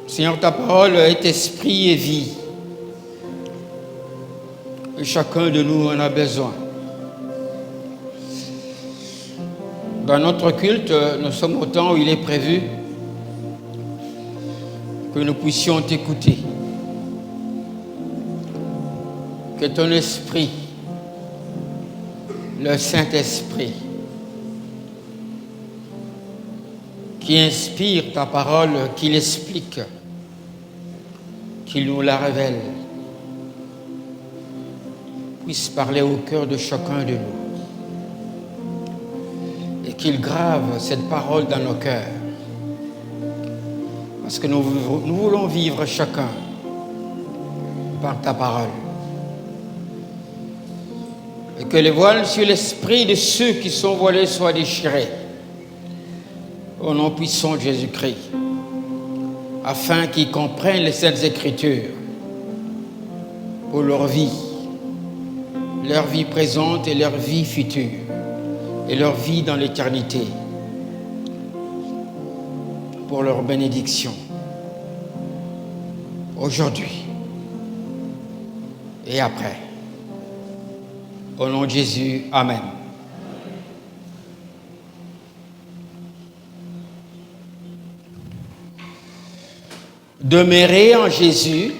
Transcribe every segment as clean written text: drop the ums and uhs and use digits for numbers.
Seigneur, ta parole est esprit et vie. Et chacun de nous en a besoin. Dans notre culte, nous sommes au temps où il est prévu que nous puissions t'écouter. Que ton esprit, le Saint-Esprit, qui inspire ta parole, qui l'explique, qui nous la révèle, puisse parler au cœur de chacun de nous et qu'il grave cette parole dans nos cœurs, parce que nous voulons vivre chacun par ta parole, et que les voiles sur l'esprit de ceux qui sont voilés soient déchirés au nom puissant de Jésus-Christ, afin qu'ils comprennent les Saintes Écritures pour leur vie présente et leur vie future, et leur vie dans l'éternité, pour leur bénédiction, aujourd'hui et après. Au nom de Jésus, Amen. Demeurez en Jésus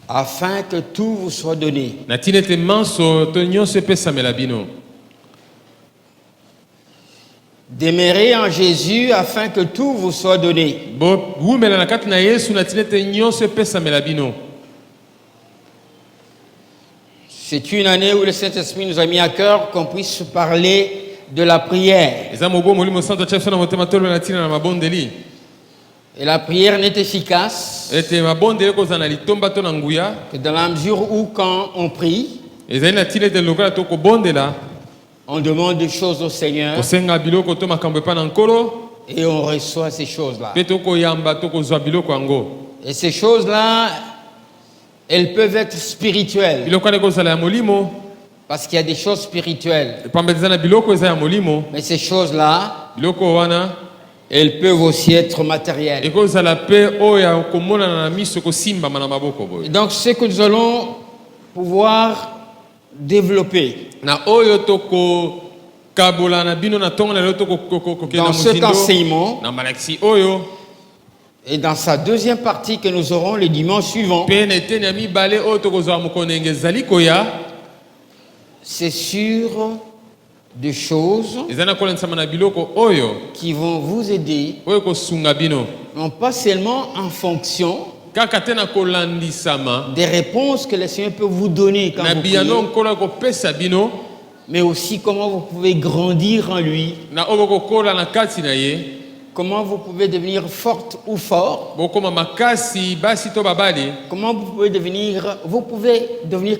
afin que tout vous soit donné. Demeurez en Jésus afin que tout vous soit donné. C'est une année où le Saint-Esprit nous a mis à cœur qu'on puisse parler de la prière. Et la prière n'est efficace que dans la mesure où, quand on prie, on demande des choses au Seigneur et on reçoit ces choses-là. Et ces choses-là, elles peuvent être spirituelles, parce qu'il y a des choses spirituelles. Mais ces choses-là, elles peuvent aussi être matérielles. Et donc, ce que nous allons pouvoir développer dans cet enseignement et dans sa deuxième partie que nous aurons le dimanche suivant, c'est sur des choses qui vont vous aider, non pas seulement en fonction des réponses que le Seigneur peut vous donner quand vous priez, mais aussi comment vous pouvez grandir en lui, comment vous pouvez devenir forte ou fort, comment vous pouvez devenir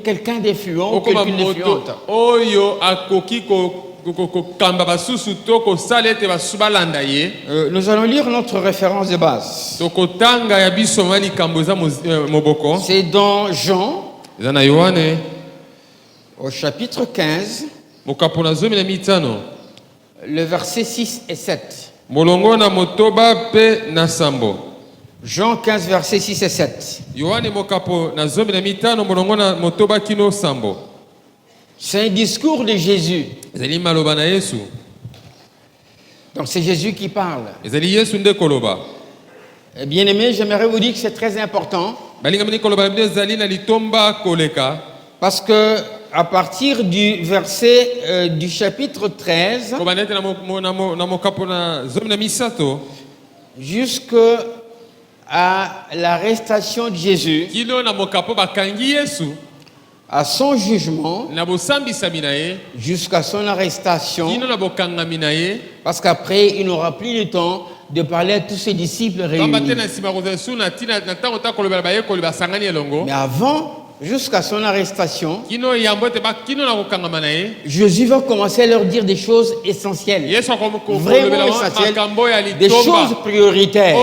quelqu'un d'influent ou quelqu'une d'influente. Nous allons lire notre référence de base. C'est dans Jean, au chapitre 15, le verset 6 et 7. Jean 15, verset 6 et 7. C'est un discours de Jésus. Donc c'est Jésus qui parle. Bien aimé, j'aimerais vous dire que c'est très important, parce que à partir du verset du chapitre 13 jusqu'à l'arrestation de Jésus, à son jugement, jusqu'à son arrestation, parce qu'après il n'aura plus le temps de parler à tous ses disciples réunis. Mais avant jusqu'à son arrestation, Jésus va commencer à leur dire des choses essentielles, vraiment essentielles, des choses prioritaires.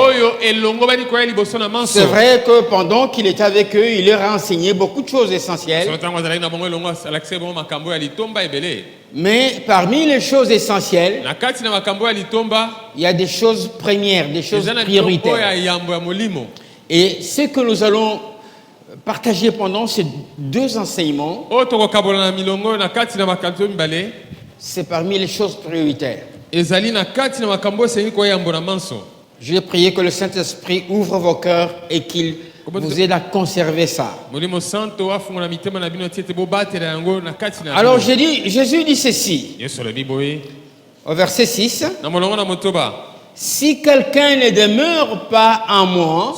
C'est vrai que pendant qu'il était avec eux, il leur a enseigné beaucoup de choses essentielles. Mais parmi les choses essentielles, il y a des choses premières, des choses prioritaires. Et ce que nous allons partager pendant ces 2 enseignements, c'est parmi les choses prioritaires. Je vais prier que le Saint-Esprit ouvre vos cœurs et qu'il vous aide à conserver ça. Alors Jésus dit ceci au verset 6. Si quelqu'un ne demeure pas en moi,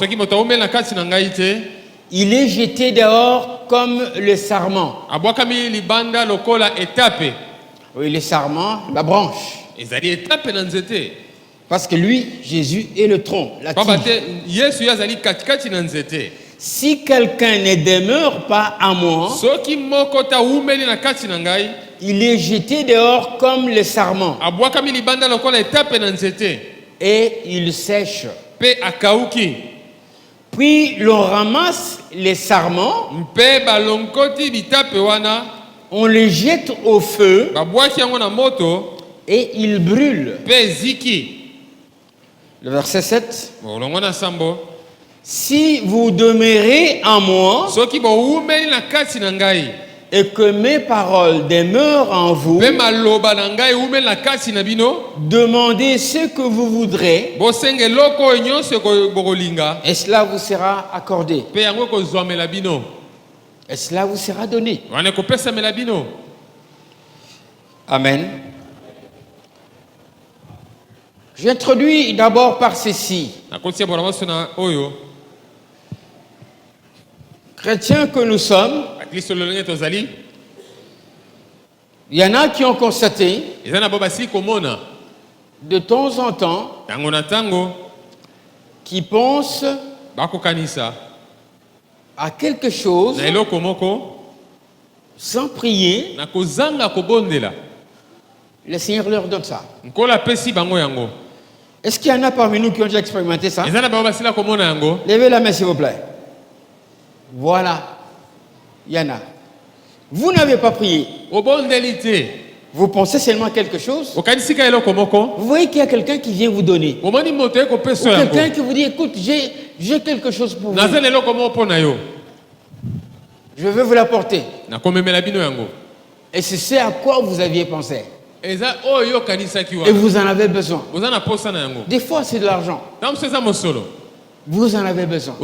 il est jeté dehors comme le sarment. Oui, le sarment, la branche. Parce que lui, Jésus, est le tronc, la tige. Si quelqu'un ne demeure pas en moi, il est jeté dehors comme le sarment. Et il sèche. Puis l'on ramasse les sarments, on les jette au feu et ils brûlent. Le verset 7. Si vous demeurez en moi et que mes paroles demeurent en vous, demandez ce que vous voudrez et cela vous sera accordé. Et cela vous sera donné. Amen. J'introduis d'abord par ceci. Chrétiens que nous sommes, il y en a qui ont constaté de temps en temps qui pensent à quelque chose sans prier. Le Seigneur leur donne ça. Est-ce qu'il y en a parmi nous qui ont déjà expérimenté ça? Levez la main s'il vous plaît. Voilà. Il y en a. Vous n'avez pas prié. Vous pensez seulement à quelque chose. Vous voyez qu'il y a quelqu'un qui vient vous donner. Ou quelqu'un qui vous dit, écoute, j'ai quelque chose pour vous. Je veux vous l'apporter. Et c'est ce à quoi vous aviez pensé. Et vous en avez besoin. Des fois, c'est de l'argent. Vous en avez besoin.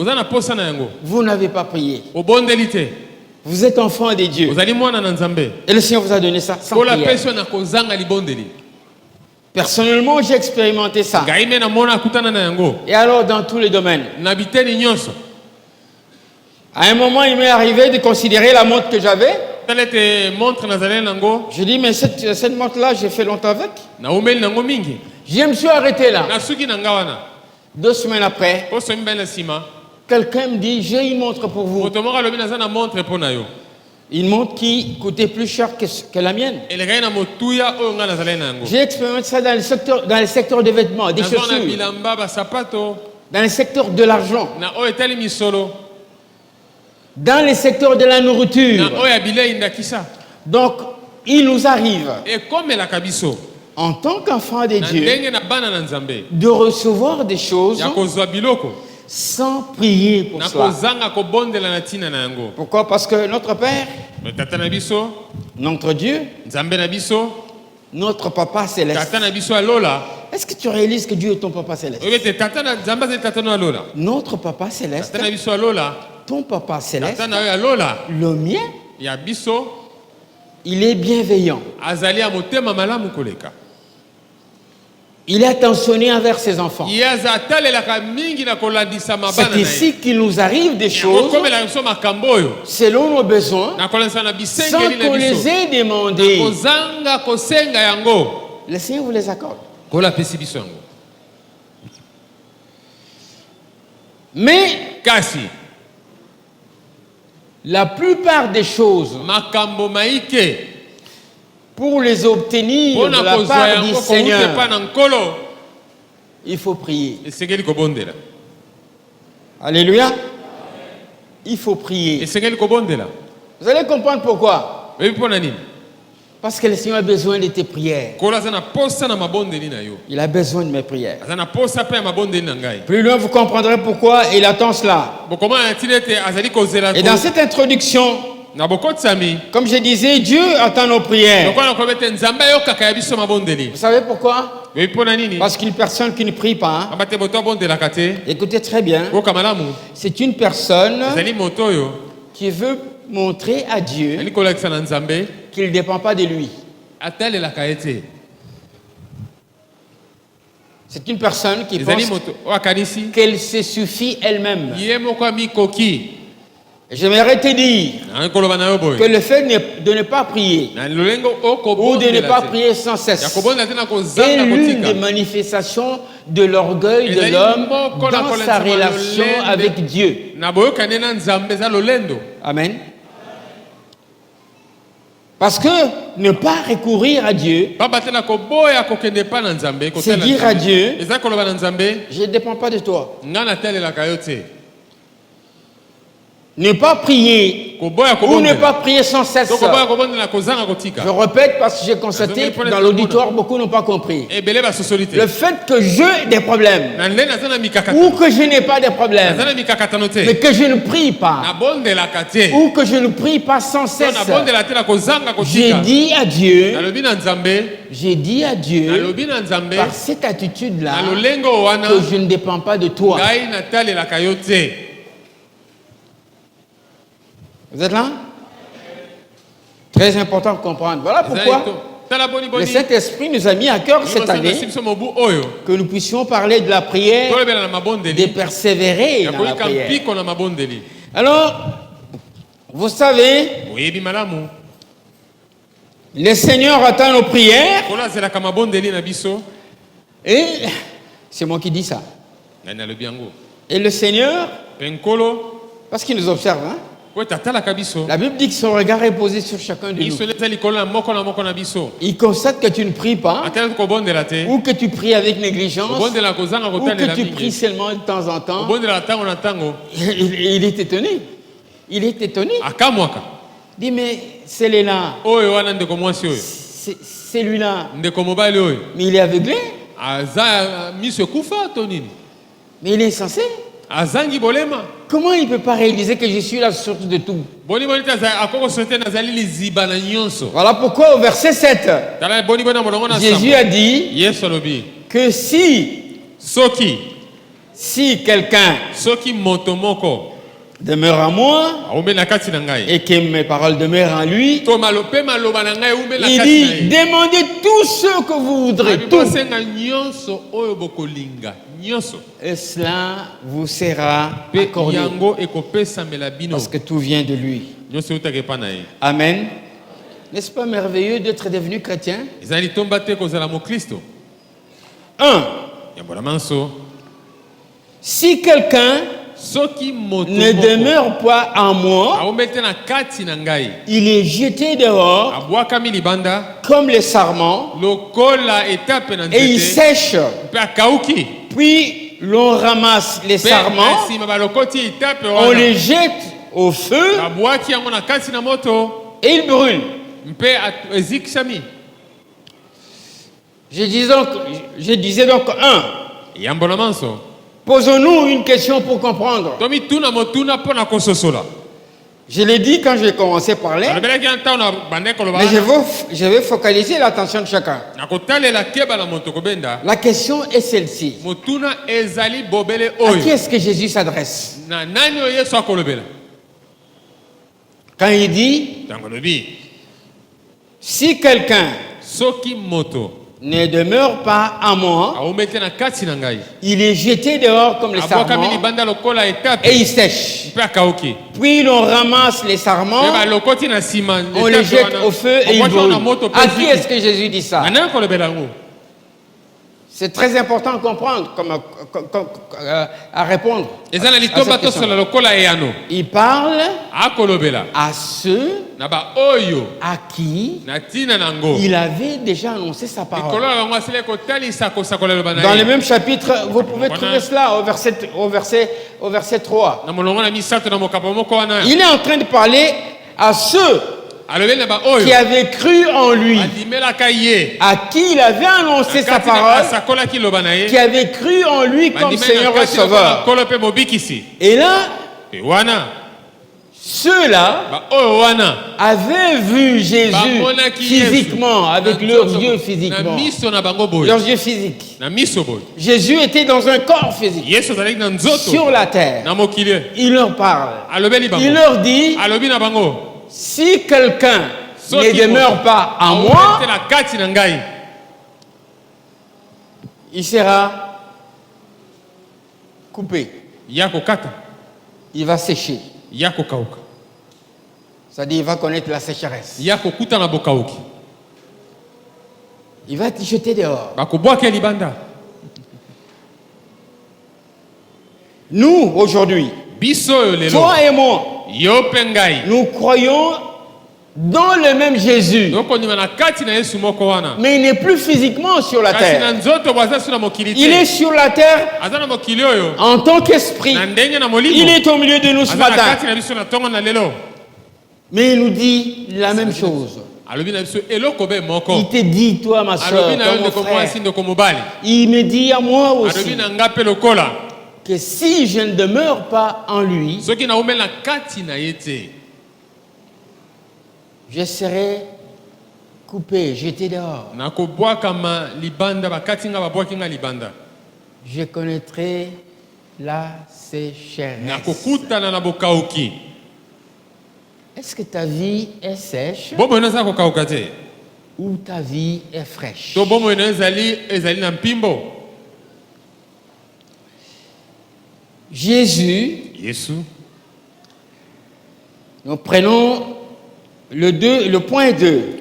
Vous n'avez pas prié. Vous êtes enfant de Dieu. Et le Seigneur vous a donné ça sans prière. Personnellement, j'ai expérimenté ça. Et alors, dans tous les domaines. À un moment, il m'est arrivé de considérer la montre que j'avais. Je dis, mais cette montre-là, j'ai fait longtemps avec. Je me suis arrêté là. 2 semaines après, quelqu'un me dit, j'ai une montre pour vous. Une montre qui coûtait plus cher que la mienne. J'ai expérimenté ça dans le secteur des vêtements, des chaussures, dans le secteur de l'argent, dans le secteur de la nourriture. Donc, il nous arrive, en tant qu'enfant de Dieu, de recevoir des choses sans prier pour cela. Pourquoi? Parce que notre Père, notre Dieu, notre Papa Céleste. Est-ce que tu réalises que Dieu est ton Papa Céleste? Notre Papa Céleste, ton Papa Céleste, le mien, il est bienveillant. Il est attentionné envers ses enfants. C'est ici qu'il nous arrive des choses selon nos besoins, sans qu'on les ait demandés. Le Seigneur vous les accorde. Mais La plupart des choses, pour les obtenir de la part du Seigneur, il faut prier. Alléluia. Il faut prier. Vous allez comprendre pourquoi. Parce que le Seigneur a besoin de tes prières. Il a besoin de mes prières. Plus loin, vous comprendrez pourquoi il attend cela. Et dans cette introduction, comme je disais, Dieu attend nos prières. Vous savez pourquoi? Parce qu'une personne qui ne prie pas, écoutez très bien, c'est une personne qui veut montrer à Dieu qu'il ne dépend pas de lui. C'est une personne qui pense qu'elle se suffit elle-même. J'aimerais te dire que le fait de ne pas prier ou de ne pas prier sans cesse est l'une des manifestations de l'orgueil de l'homme dans sa relation avec Dieu. Amen. Parce que ne pas recourir à Dieu, c'est dire à Dieu, je ne dépends pas de toi. Ne pas prier ou ne pas prier sans cesse. Je répète parce que j'ai constaté que dans l'auditoire, beaucoup n'ont pas compris. Le fait que j'ai des problèmes ou que je n'ai pas de problèmes, mais que je ne prie pas ou que je ne prie pas sans cesse, j'ai dit à Dieu, par cette attitude-là, que je ne dépends pas de toi. Vous êtes là? Très important de comprendre. Voilà pourquoi le Saint-Esprit nous a mis à cœur cette année que nous puissions parler de la prière, de persévérer dans la prière. Alors, vous savez, le Seigneur attend nos prières. Et c'est moi qui dis ça. Et le Seigneur, parce qu'il nous observe, hein? La Bible dit que son regard est posé sur chacun de nous. Il constate que tu ne pries pas, ou que tu pries avec négligence, ou que tu pries seulement de temps en temps. Il est étonné. Il est étonné. Il dit, mais c'est là. C'est lui-là. Mais il est aveuglé. Mais il est insensé. Comment il ne peut pas réaliser que je suis la source de tout? Voilà pourquoi au verset 7, Jésus a dit que si quelqu'un demeure en moi et que mes paroles demeurent en lui, il dit, demandez tout ce que vous voudrez, tout. Et cela vous sera accordé parce que tout vient de lui. Amen. N'est-ce pas merveilleux d'être devenu chrétien? 1. Si quelqu'un ne demeure pas en moi, il est jeté dehors comme les sarments et il sèche. Puis l'on ramasse les sarments, on les jette au feu et ils brûlent. Je disais donc 1. Posons-nous une question pour comprendre. Je l'ai dit quand j'ai commencé à parler, mais je vais focaliser l'attention de chacun. La question est celle-ci. À qui est-ce que Jésus s'adresse? Quand il dit, si quelqu'un ne demeure pas en moi, il est jeté dehors comme les sarments et il sèche. Puis l'on ramasse les sarments, on les jette au feu et ils brûlent. À qui est-ce que Jésus dit ça? C'est très important à comprendre, à répondre. Il parle à ceux à qui il avait déjà annoncé sa parole. Dans le même chapitre, vous pouvez trouver cela au verset 3. Il est en train de parler à ceux qui avait cru en lui, à qui il avait annoncé sa parole, qui avait cru en lui comme Seigneur et Sauveur. Et là, ceux-là avaient vu Jésus physiquement, avec leurs yeux physiquement, leurs yeux physiques. Jésus était dans un corps physique, sur la terre. Il leur parle. Il leur dit, si quelqu'un ne demeure pas en moi, il sera coupé. Il va sécher. C'est-à-dire il va connaître la sécheresse. Il va te jeter dehors. Nous, aujourd'hui, toi et moi, nous croyons dans le même Jésus. Mais il n'est plus physiquement sur la terre. Il est sur la terre en tant qu'esprit. Il est au milieu de nous ce matin. Mais il nous dit la même chose. Il te dit, toi, ma soeur, mon frère. Il me dit à moi aussi que si je ne demeure pas en lui, je serai coupé, jeté dehors. Je connaîtrai la sécheresse. Est-ce que ta vie est sèche ou ta vie est fraîche? Jésus, nous prenons le point 2.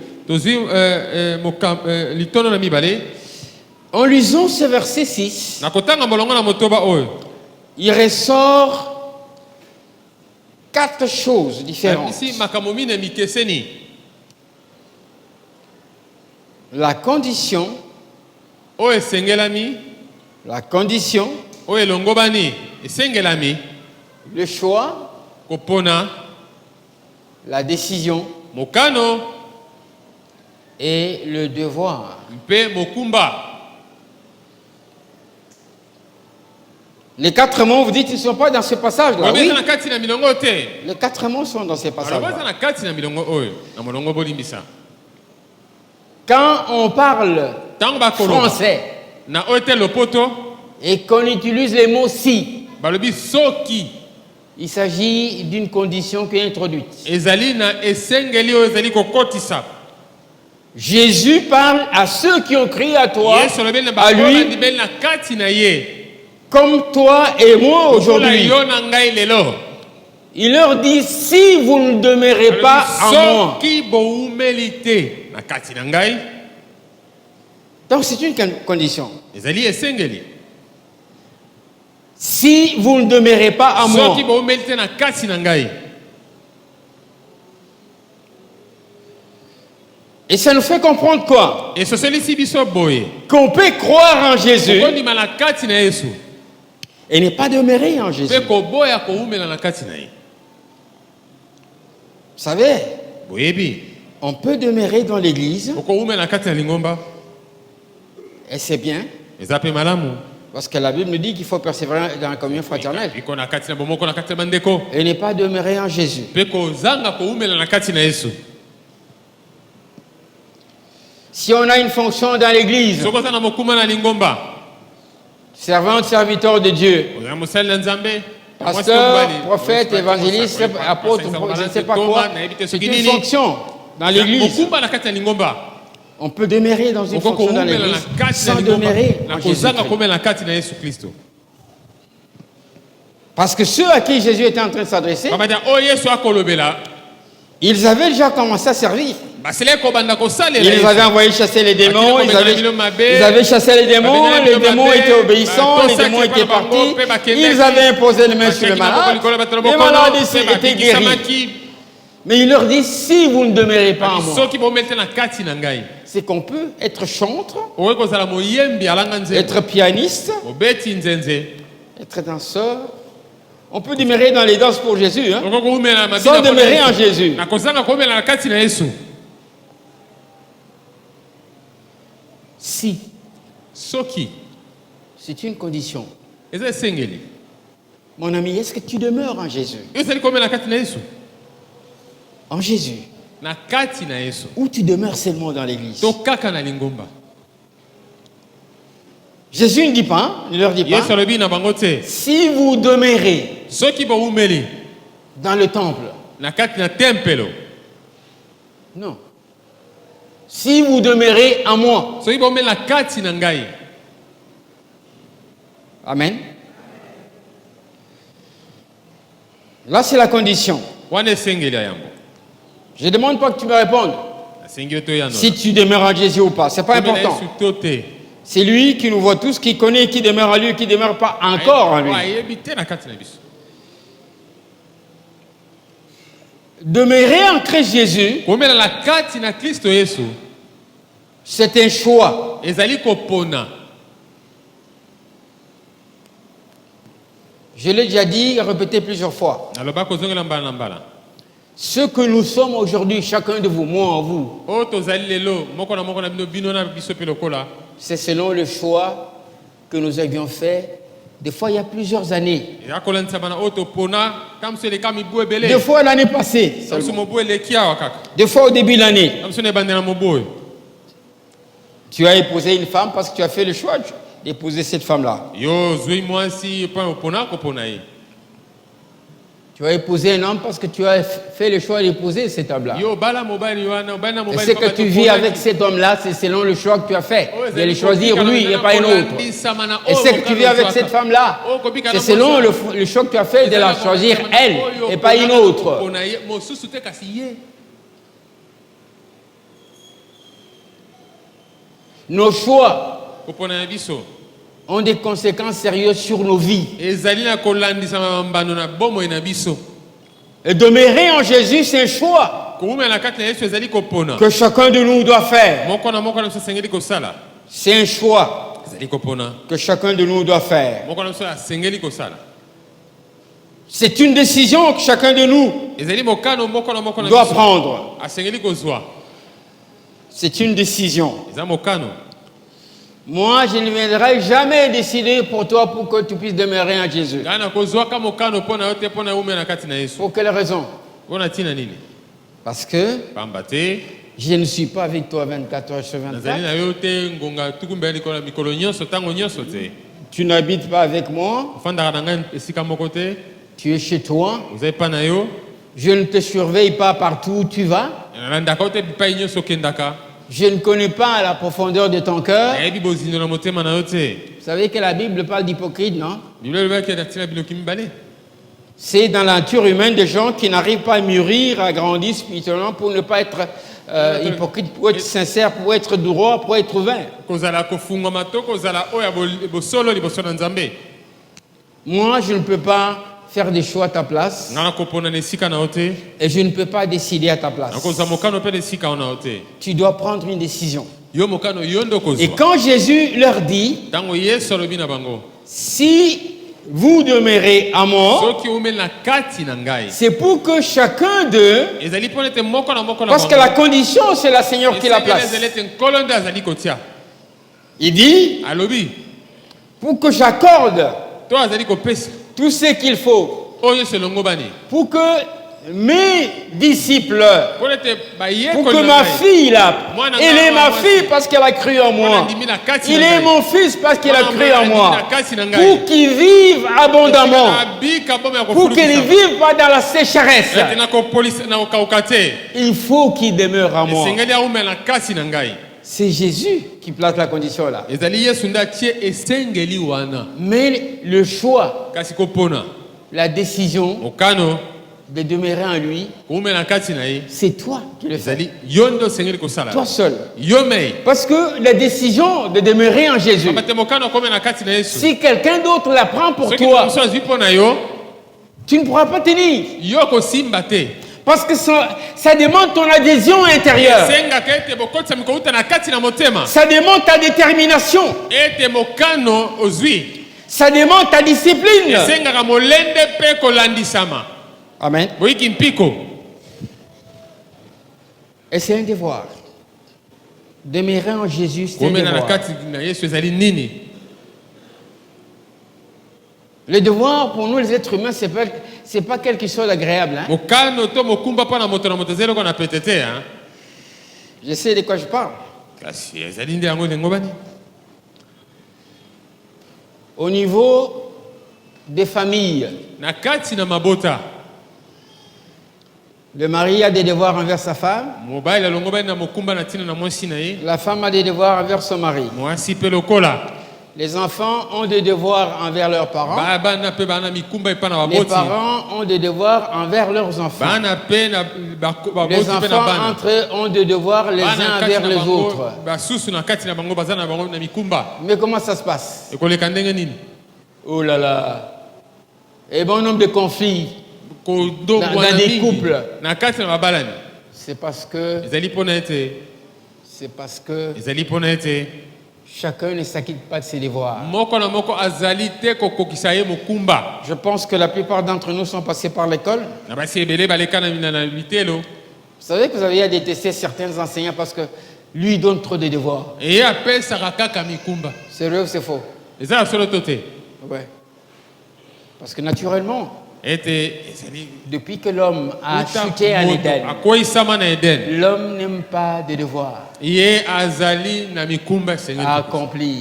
En lisant ce verset 6, il ressort 4 choses différentes. La condition, le choix, la décision et le devoir. Les 4 mots, vous dites, ils ne sont pas dans ce passage-là. Oui. Les 4 mots sont dans ce passage-là. Quand on parle français et qu'on utilise les mots si, il s'agit d'une condition qui est introduite. Jésus parle à ceux qui ont crié à toi, à lui, comme toi et moi aujourd'hui. Il leur dit, si vous ne demeurez pas en moi. Donc c'est une condition. Si vous ne demeurez pas en moi. Et ça nous fait comprendre quoi? Qu'on peut croire en Jésus et ne pas demeurer en Jésus. Vous savez, on peut demeurer dans l'église et c'est bien. Parce que la Bible nous dit qu'il faut persévérer dans la communion fraternelle et ne pas demeurer en Jésus. Si on a une fonction dans l'église, servante, serviteur de Dieu, pasteur, prophète, évangéliste, apôtre, je ne sais pas quoi, c'est une fonction dans l'église. On peut demeurer dans une fonction dans l'église sans demeurer en Jésus-Christ. Parce que ceux à qui Jésus était en train de s'adresser, ils avaient déjà commencé à servir. Ils avaient envoyé chasser les démons, ils avaient chassé les démons étaient obéissants, les démons étaient partis, ils avaient imposé les mains sur les malades, les malades étaient guéris. Mais il leur dit, si vous ne demeurez pas en moi, c'est qu'on peut être chantre, être pianiste, être danseur. On peut demeurer dans les danses pour Jésus, hein, sans demeurer en Jésus. Si. C'est une condition. Mon ami, est-ce que tu demeures en Jésus? En Jésus. Ou tu demeures seulement dans l'église? Jésus ne dit pas, ne leur dit pas, si vous demeurez dans le temple. Non. Si vous demeurez en moi. Amen. Là, c'est la condition. Je ne demande pas que tu me répondes si tu demeures en Jésus ou pas. Ce n'est pas important. C'est lui qui nous voit tous, qui connaît, qui demeure en lui, qui ne demeure pas encore en lui. Demeurer en Christ Jésus, c'est un choix. Je l'ai déjà dit et répété plusieurs fois. Ce que nous sommes aujourd'hui, chacun de vous, moi en vous, c'est selon le choix que nous avions fait. Des fois, il y a plusieurs années. Des fois, l'année passée. Des fois, au début de l'année. Tu as épousé une femme parce que tu as fait le choix d'épouser cette femme-là. Tu as épousé un homme parce que tu as fait le choix d'épouser cet homme-là. Et ce que tu vis avec cet homme-là, c'est selon le choix que tu as fait. De le choisir lui et pas un autre. Et ce que tu vis avec cette femme-là, c'est selon le choix que tu as fait de la choisir elle et pas une autre. Nos choix ont des conséquences sérieuses sur nos vies. Et demeurer en Jésus, c'est un choix que chacun de nous doit faire. C'est un choix que chacun de nous doit faire. C'est une décision que chacun de nous doit prendre. C'est une décision. Moi, je ne viendrai jamais décider pour toi pour que tu puisses demeurer en Jésus. Pour quelle raison? Parce que je ne suis pas avec toi 24 heures sur 24. Tu n'habites pas avec moi. Tu es chez toi. Je ne te surveille pas partout où tu vas. Je ne connais pas la profondeur de ton cœur. Vous savez que la Bible parle d'hypocrite, non? C'est dans la nature humaine des gens qui n'arrivent pas à mûrir, à grandir spirituellement pour ne pas être hypocrite, pour être sincère, pour être droit, pour être vain. Moi, je ne peux pas faire des choix à ta place et je ne peux pas décider à ta place. Tu dois prendre une décision. Et quand Jésus leur dit, si vous demeurez à moi, c'est pour que chacun d'eux, parce que la condition c'est le Seigneur qui la place. Il dit, pour que j'accorde tout ce qu'il faut pour que mes disciples, pour que ma fille là, elle est ma fille parce qu'elle a cru en moi, il est mon fils parce qu'il a cru en moi, pour qu'il vive abondamment, pour qu'il ne vive pas dans la sécheresse. Il faut qu'il demeure en moi. C'est Jésus qui place la condition là. Mais le choix, la décision de demeurer en lui, c'est toi qui le fais. Toi seul. Parce que la décision de demeurer en Jésus, si quelqu'un d'autre la prend pour toi, tu ne pourras pas tenir. Parce que ça demande ton adhésion intérieure. Ça demande ta détermination. Ça demande ta discipline. Amen. Et c'est un devoir. Demeurer en Jésus, c'est un devoir. Le devoir pour nous les êtres humains, c'est pas quelque chose d'agréable. Hein? Je sais de quoi je parle. Au niveau des familles, le mari a des devoirs envers sa femme. La femme a des devoirs envers son mari. Les enfants ont des devoirs envers leurs parents. Les parents ont des devoirs envers leurs enfants. Les enfants entre eux ont des devoirs les uns envers les autres. Mais comment ça se passe? Oh là là. Et bon nombre de conflits dans des couples. C'est parce que chacun ne s'acquitte pas de ses devoirs. Je pense que la plupart d'entre nous sont passés par l'école. Vous savez que vous avez à détester certains enseignants parce que lui donne trop de devoirs. C'est vrai ou c'est faux? Ouais. Parce que naturellement, depuis que l'homme a chuté en Éden, l'homme n'aime pas de devoirs à accomplir.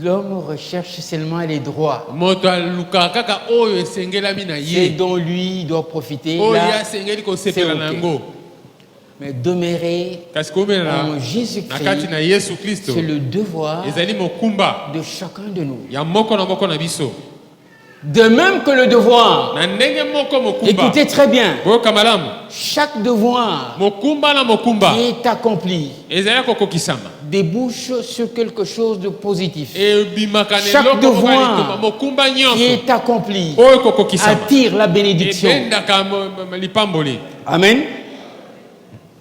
L'homme recherche seulement les droits. C'est dont lui doit profiter. Là, c'est okay. Mais demeurer en Jésus-Christ, c'est le devoir de chacun de nous. De même que le devoir, écoutez très bien, chaque devoir qui est accompli débouche sur quelque chose de positif. Chaque devoir qui est accompli attire la bénédiction. Amen.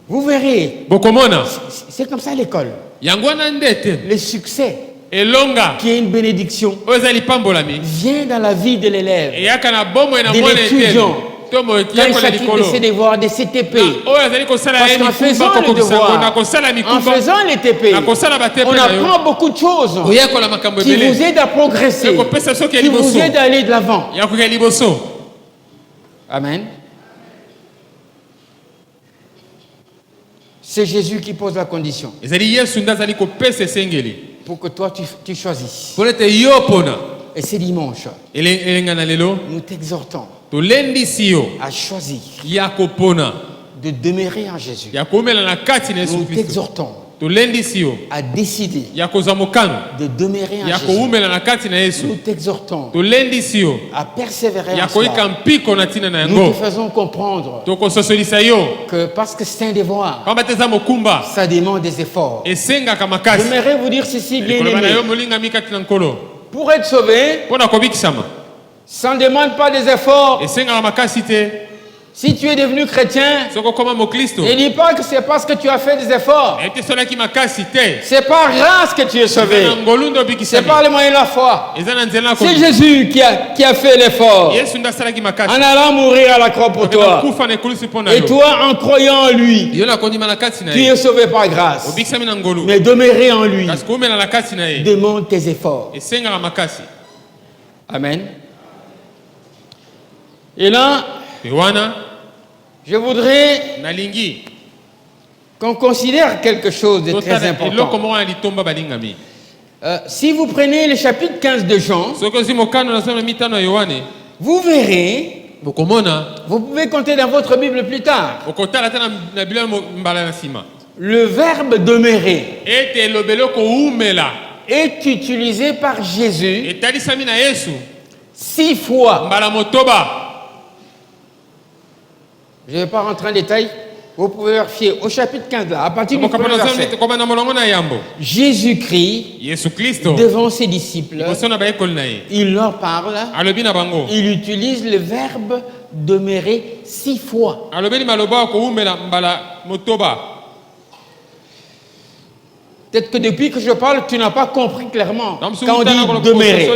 Vous verrez, c'est comme ça à l'école. Le succès qui est une bénédiction vient dans la vie de l'élève, de l'étudiant, quand il s'acquitte de ses devoirs, de ses TP. Parce qu'en faisant le devoir, en faisant les TP, on apprend beaucoup de choses qui vous aident à progresser, qui vous aident à aller de l'avant. Amen. C'est Jésus qui pose la condition pour que toi tu choisisses. Et c'est dimanche, nous t'exhortons à choisir de demeurer en Jésus. Nous t'exhortons à décider de demeurer en Jésus. Nous t'exhortons à persévérer en cela. Nous te faisons comprendre que parce que c'est un devoir, ça demande des efforts. J'aimerais vous dire ceci, bien aimé. Pour être sauvé, ça ne demande pas des efforts. Si tu es devenu chrétien, ne dis pas que c'est parce que tu as fait des efforts. C'est par grâce que tu es sauvé. C'est par le moyen de la foi. C'est Jésus qui a fait l'effort en allant mourir à la croix pour toi. Et toi, en croyant en lui, tu es sauvé par grâce. Mais demeurer en lui demande tes efforts. Amen. Et là, je voudrais qu'on considère quelque chose de très important. Si vous prenez le chapitre 15 de Jean, vous verrez, vous pouvez compter dans votre Bible plus tard, le verbe demeurer est utilisé par Jésus 6 fois. Je ne vais pas rentrer en détail. Vous pouvez vérifier au chapitre 15, là, à partir du premier verset. Jésus-Christ, devant ses disciples, il leur parle. Il utilise le verbe demeurer 6 fois. Peut-être que depuis que je parle, tu n'as pas compris clairement. Quand on dit demeurer.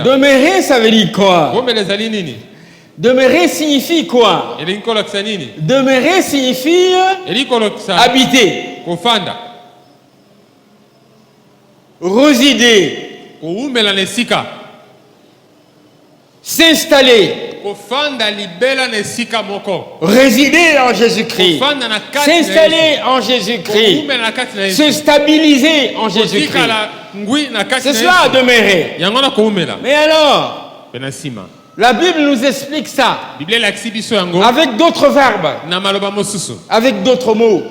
Demeurer, ça veut dire quoi? Demeurer signifie quoi? Demeurer signifie habiter, résider, s'installer, résider en Jésus-Christ, s'installer en Jésus-Christ, se stabiliser en Jésus-Christ. C'est cela, demeurer. Mais alors, la Bible nous explique ça avec d'autres verbes, avec d'autres mots.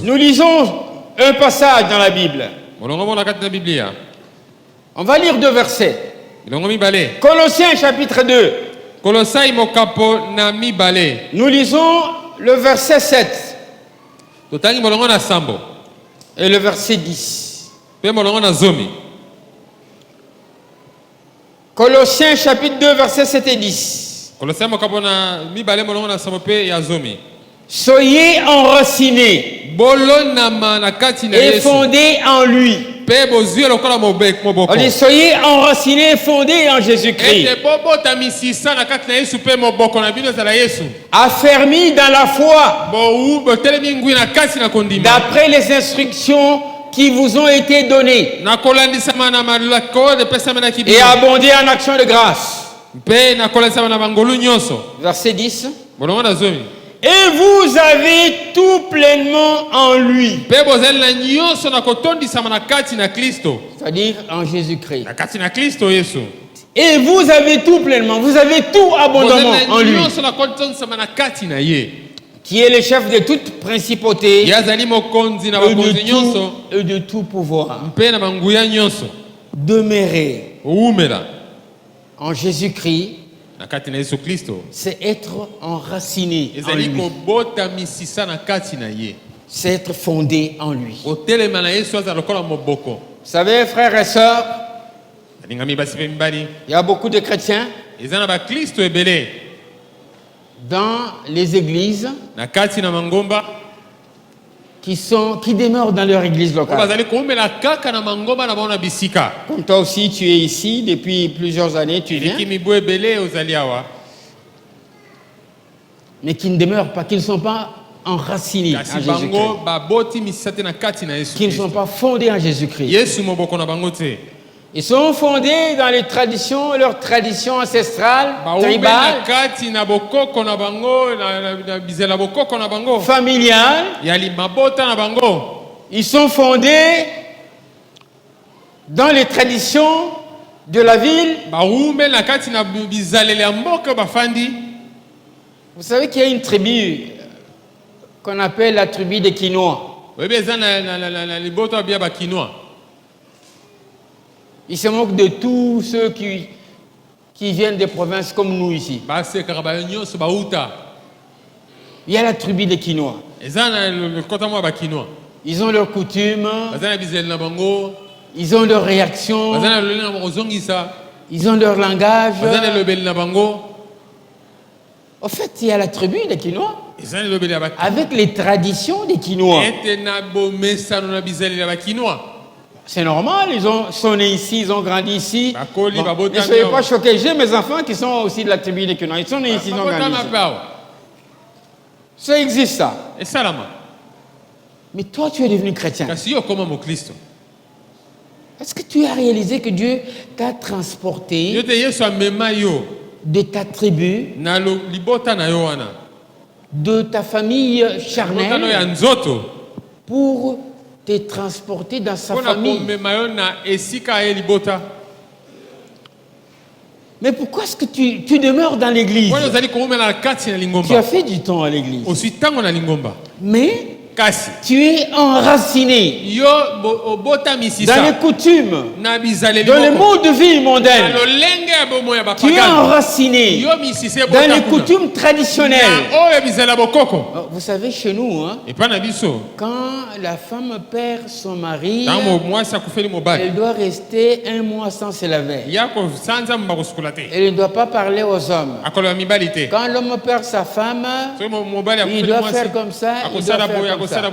Nous lisons un passage dans la Bible. On va lire 2 versets. Colossiens chapitre 2. Nous lisons le verset 7 et le verset 10. Colossiens chapitre 2 verset 7 et 10. Soyez enracinés et fondés en lui. On dit soyez enracinés et fondés en Jésus-Christ. Affermis dans la foi. D'après les instructions qui vous ont été données. Et abonder en action de grâce. Verset 10. Et vous avez tout pleinement en lui. C'est-à-dire en Jésus-Christ. Et vous avez tout pleinement. Vous avez tout abondamment en lui. Qui est le chef de toute principauté et de tout pouvoir. Demeurer en Jésus-Christ, c'est être enraciné en lui. C'est être fondé en lui. Vous savez, frères et sœurs, il y a beaucoup de chrétiens dans les églises qui demeurent dans leur église locale. Comme toi aussi, tu es ici depuis plusieurs années, tu viens. Mais qui ne demeurent pas, qui ne sont pas enracinés en Jésus-Christ. Qui ne sont pas fondés en Jésus-Christ. Ils sont fondés dans les traditions, leurs traditions ancestrales, tribales, familiales. Ils sont fondés dans les traditions de la ville. Vous savez qu'il y a une tribu qu'on appelle la tribu des Quinois. Ils se moquent de tous ceux qui viennent des provinces comme nous ici. Il y a la tribu des Quinois. Ils ont leurs coutumes. Ils ont leurs réactions. Ils ont leur langage. En fait, il y a la tribu des Quinois avec les traditions des Quinois. C'est normal, ils sont nés ici, ils ont grandi ici. Bon, ne soyez pas choqués. J'ai mes enfants qui sont aussi de la tribu des Quinois. Ils sont nés ici, ils ont grandi ici. Ça existe, ça. Mais toi, tu es devenu chrétien. Est-ce que tu as réalisé que Dieu t'a transporté de ta tribu, de ta famille charnelle, pour te transporter dans sa famille? Mais pourquoi est-ce que tu demeures dans l'église? Tu as fait du temps à l'église. Mais Tu es enraciné dans les coutumes, dans les modes de vie mondains. Tu es enraciné dans les coutumes traditionnelles. Vous savez, chez nous, hein, quand la femme perd son mari, elle doit rester 1 mois sans se laver. Elle ne doit pas parler aux hommes. Quand l'homme perd sa femme, il doit faire comme ça. Il doit faire comme ça.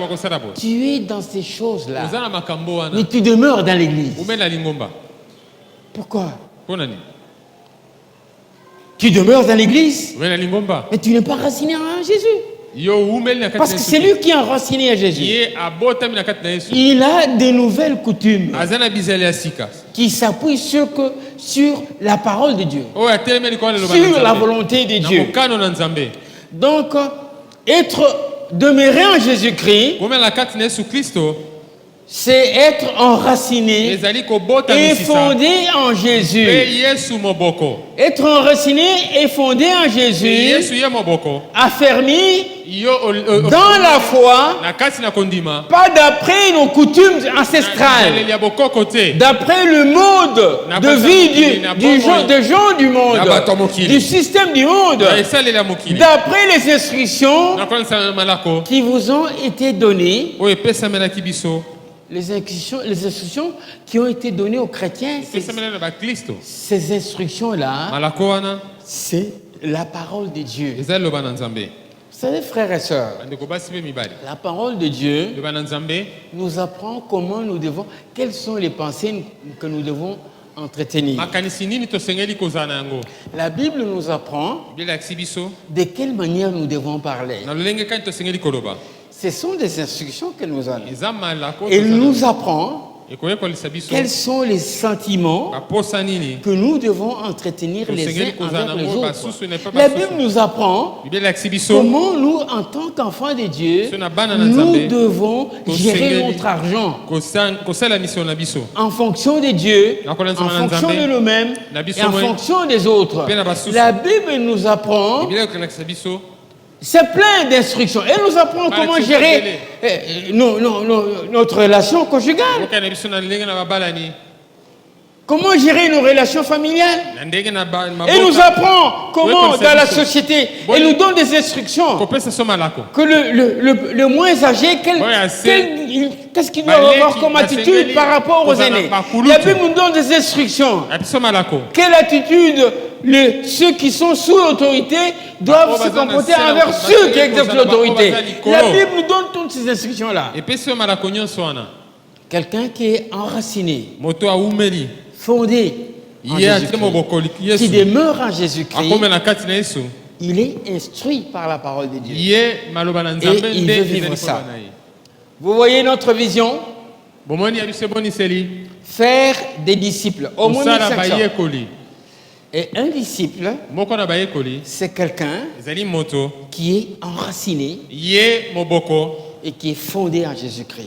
Tu es dans ces choses-là, mais tu demeures dans l'église. Pourquoi? Tu demeures dans l'église, mais tu n'es pas raciné en Jésus. Parce que c'est lui qui est enraciné à Jésus. Il a de nouvelles coutumes qui s'appuient sur la parole de Dieu, sur la volonté de Dieu. Donc, demeurer en Jésus-Christ, c'est être enraciné et fondé en Jésus. Être enraciné et fondé en Jésus, affermi dans la foi, pas d'après nos coutumes ancestrales, d'après le mode de vie des gens du monde, du système du monde, d'après les instructions qui vous ont été données. Les instructions qui ont été données aux chrétiens, ces instructions-là, c'est la parole de Dieu. Vous savez, frères et sœurs, la parole de Dieu nous apprend quelles sont les pensées que nous devons entretenir. La Bible nous apprend de quelle manière nous devons parler. Ce sont des instructions qu'elle nous a. Elle nous apprend quels sont les sentiments que nous devons entretenir les uns envers les autres. La Bible nous apprend comment nous, en tant qu'enfants de Dieu, nous devons gérer notre argent en fonction de Dieu, en fonction de nous-mêmes et en fonction des autres. La Bible nous apprend. C'est plein d'instructions. Elle nous apprend comment gérer notre relation conjugale. Comment gérer nos relations familiales. Elle nous apprend comment dans la société. Elle nous donne des instructions. Que le moins âgé, qu'est-ce qu'il doit avoir comme attitude par rapport aux aînés. La Bible nous donne des instructions. Quelle attitude ceux qui sont sous l'autorité doivent se comporter envers ceux qui exercent l'autorité. La Bible nous donne toutes ces instructions-là. Quelqu'un qui est enraciné, fondé en Jésus-Christ, qui demeure en Jésus-Christ, il est instruit par la parole de Dieu. Et il veut vivre ça. Vous voyez notre vision? Faire des disciples. Au moins et un disciple, c'est quelqu'un qui est enraciné et qui est fondé en Jésus-Christ.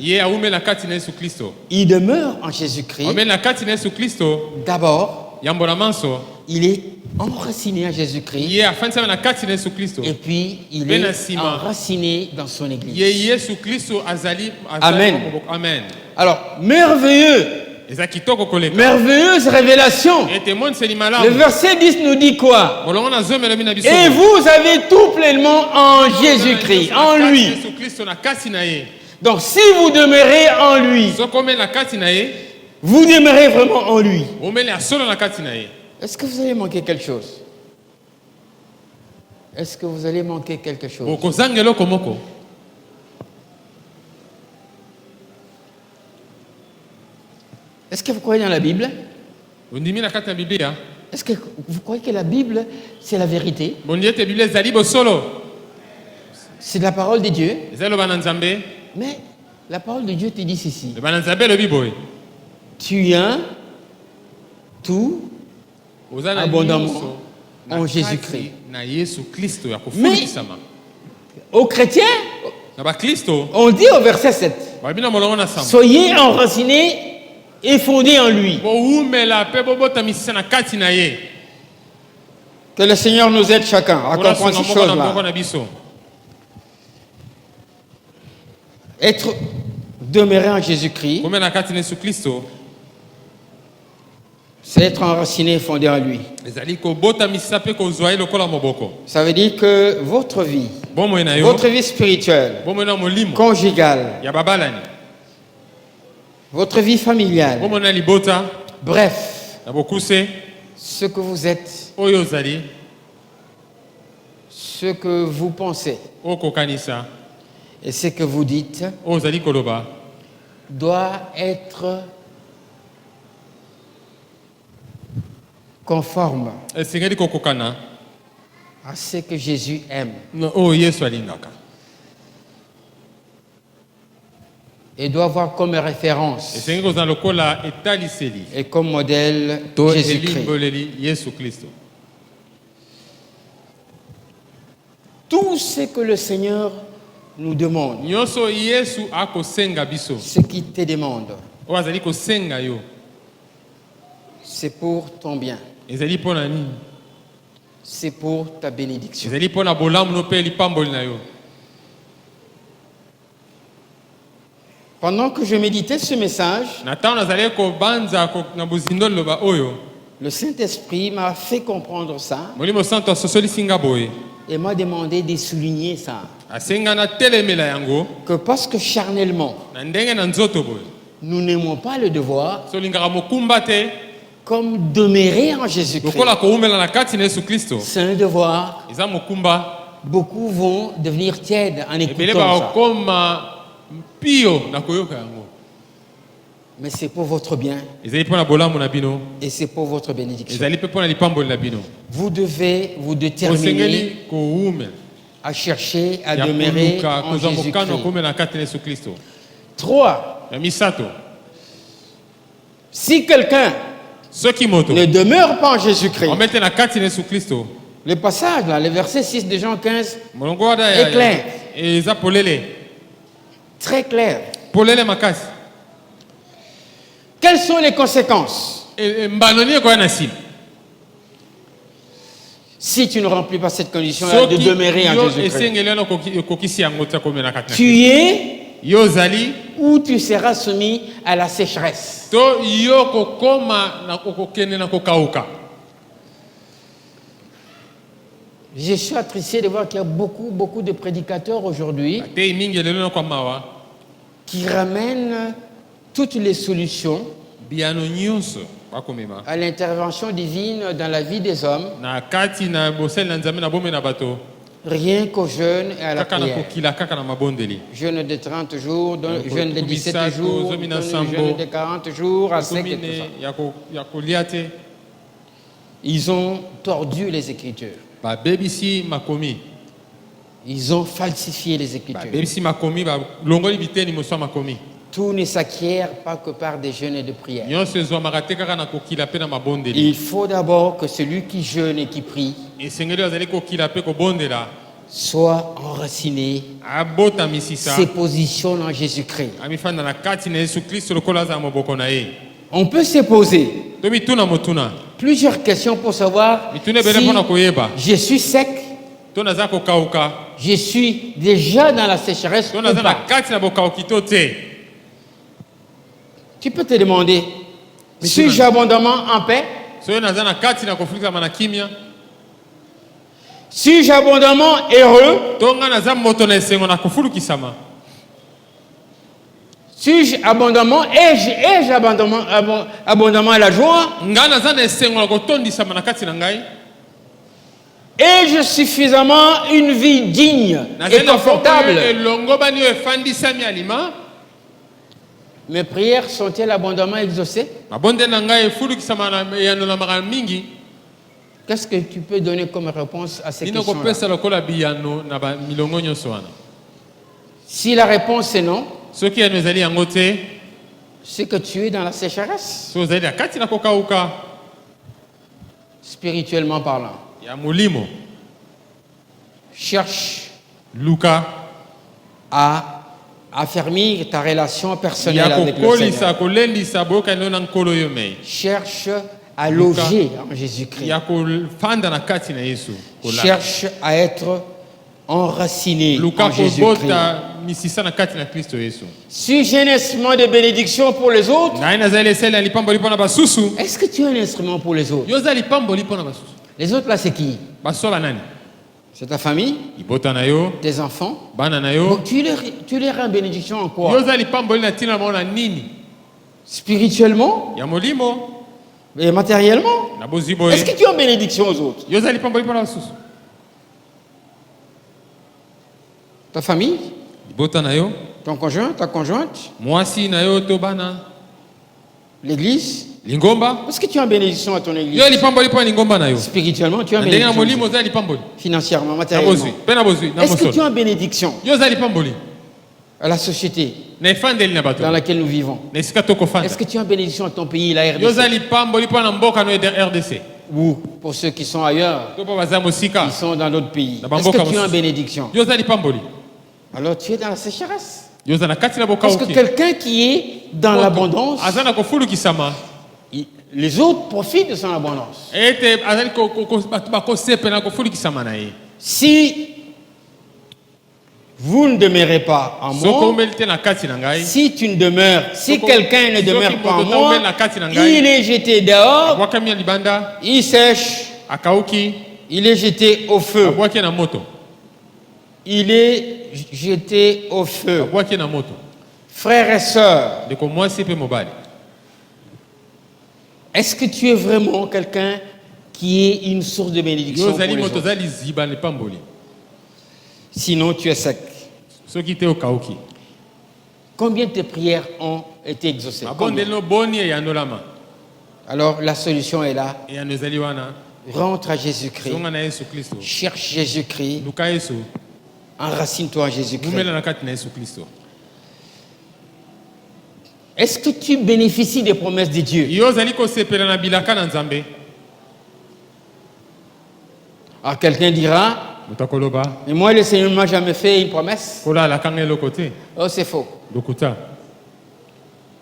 Il demeure en Jésus-Christ. D'abord, il est enraciné en Jésus-Christ. Et puis, il est enraciné dans son Église. Amen. Alors, merveilleuse révélation. Le verset 10 nous dit quoi? Et vous avez tout pleinement en Jésus-Christ, en lui. Donc si vous demeurez en lui, vous demeurez vraiment en lui. Est-ce que vous allez manquer quelque chose? Est-ce que vous allez manquer quelque chose? Est-ce que vous croyez dans la Bible? Est-ce que vous croyez que la Bible, c'est la vérité? C'est la parole de Dieu. Mais la parole de Dieu te dit ceci. Tu as tout abondamment en Jésus-Christ. Mais aux chrétiens, on dit au verset 7, soyez enracinés et fondé en lui. Que le Seigneur nous aide chacun à comprendre ces choses-là. Être demeuré en Jésus-Christ, c'est être enraciné et fondé en lui. Ça veut dire que votre vie spirituelle, conjugale, votre vie familiale, bref, ce que vous êtes, ce que vous pensez et ce que vous dites doit être conforme à ce que Jésus aime. Et doit avoir comme référence et comme modèle Jésus-Christ. Tout ce que le Seigneur nous demande, ce qu'il te demande, c'est pour ton bien. C'est pour ta bénédiction. Pendant que je méditais ce message, le Saint-Esprit m'a fait comprendre ça et m'a demandé de souligner ça. Que parce que charnellement, nous n'aimons pas le devoir, comme demeurer en Jésus-Christ. C'est un devoir. Beaucoup vont devenir tièdes en écoutant ça. Mais c'est pour votre bien. Et c'est pour votre bénédiction. Vous devez vous déterminer à chercher à demeurer en Jésus-Christ. 3. Si quelqu'un ne demeure pas en Jésus-Christ, le passage, là, le verset 6 de Jean 15 est clair. Très clair. Quelles sont les conséquences si tu ne remplis pas cette condition de demeurer en Jésus-Christ? Tu es ou tu seras soumis à la sécheresse. Je suis attristé de voir qu'il y a beaucoup de prédicateurs aujourd'hui qui ramènent toutes les solutions à l'intervention divine dans la vie des hommes, rien qu'au jeûne et à la prière. Jeûne de 30 jours, jeûne de 17 jours, jeûne de 40 jours, à sec et tout ça. Ils ont tordu les Écritures. Ils ont falsifié les Écritures. Tout ne s'acquiert pas que par des jeûnes et de prières. Il faut d'abord que celui qui jeûne et qui prie soit enraciné, se positionne en Jésus-Christ. On peut se poser plusieurs questions pour savoir si je suis sec, je suis déjà dans la sécheresse ou pas. Tu peux te demander, suis-je abondamment en paix? Suis-je abondamment heureux? Suis-je abondamment, ai-je abondamment la joie? Ai-je suffisamment une vie digne et confortable? Mes prières sont-elles abondamment exaucées? Qu'est-ce que tu peux donner comme réponse à ces questions-là? Si la réponse est non, c'est que tu es dans la sécheresse, spirituellement parlant. Cherche à affermir ta relation personnelle avec le Seigneur. Cherche à loger en Jésus-Christ. Cherche à être enraciné en Jésus-Christ. Si j'ai un instrument de bénédiction pour les autres, est-ce que tu as un instrument pour les autres? Les autres là, c'est qui? C'est ta famille, tes enfants. Donc, tu les rends bénédiction en quoi? Spirituellement et matériellement. Est-ce que tu as bénédiction aux autres? Ta famille, ton conjoint, ta conjointe, l'église. Est-ce que tu as une bénédiction à ton église? Spirituellement, tu as une bénédiction. Financièrement, matériellement. Est-ce que tu as une bénédiction à la société dans laquelle nous vivons? Est-ce que tu as une bénédiction à ton pays, la RDC? Ou pour ceux qui sont ailleurs, qui sont dans d'autres pays. Est-ce que tu as une bénédiction? Alors tu es dans la sécheresse. Parce que quelqu'un qui est dans l'abondance, les autres profitent de son abondance. Si vous ne demeurez pas en moi, si tu ne demeures, si quelqu'un ne demeure pas en moi, il est jeté dehors, il sèche, il est jeté au feu. Il est jeté au feu. Frères et sœurs, est-ce que tu es vraiment quelqu'un qui est une source de bénédiction pour les autres? Sinon, tu es sec. Combien de tes prières ont été exaucées? Alors, la solution est là. Rentre à Jésus-Christ. Cherche Jésus-Christ. Enracine-toi en Jésus-Christ. Est-ce que tu bénéficies des promesses de Dieu? Alors quelqu'un dira, mais moi le Seigneur ne m'a jamais fait une promesse. Oh, c'est faux.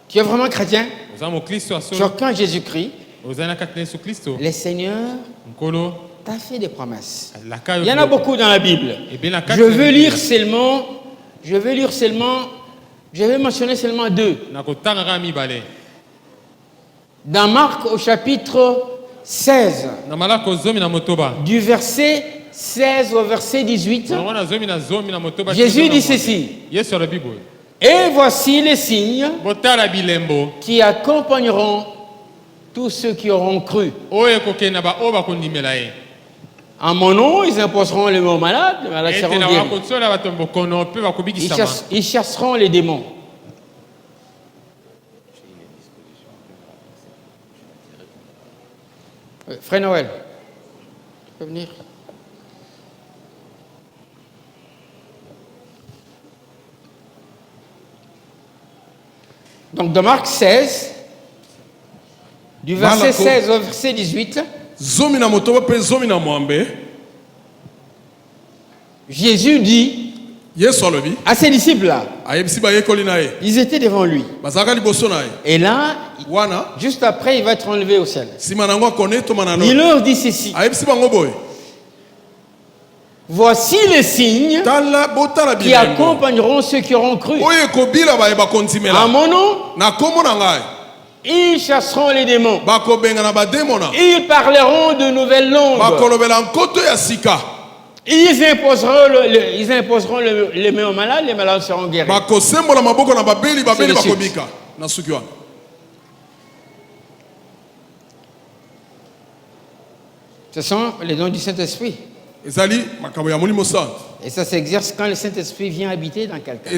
Tu es vraiment chrétien? Tu as Jésus-Christ. Le Seigneur t'a fait des promesses. Il y en a beaucoup dans la Bible. Je vais mentionner seulement 2. Dans Marc au chapitre 16, du verset 16 au verset 18, Jésus dit ceci. Et voici les signes qui accompagneront tous ceux qui auront cru. En mon nom, ils imposeront les mots malades, les malades seront guéris. Ils chasseront les démons. Frère Noël, tu peux venir? Donc de Marc 16, du verset 16 au verset 18, Jésus dit à ses disciples-là, ils étaient devant lui. Et là, juste après, il va être enlevé au ciel. Il leur dit ceci. Voici les signes qui accompagneront ceux qui auront cru. À mon nom, ils chasseront les démons. Ils parleront de nouvelles langues. Ils imposeront les mains aux malades, les malades seront guéris. Ce sont les dons du Saint-Esprit. Et ça s'exerce quand le Saint-Esprit vient habiter dans quelqu'un.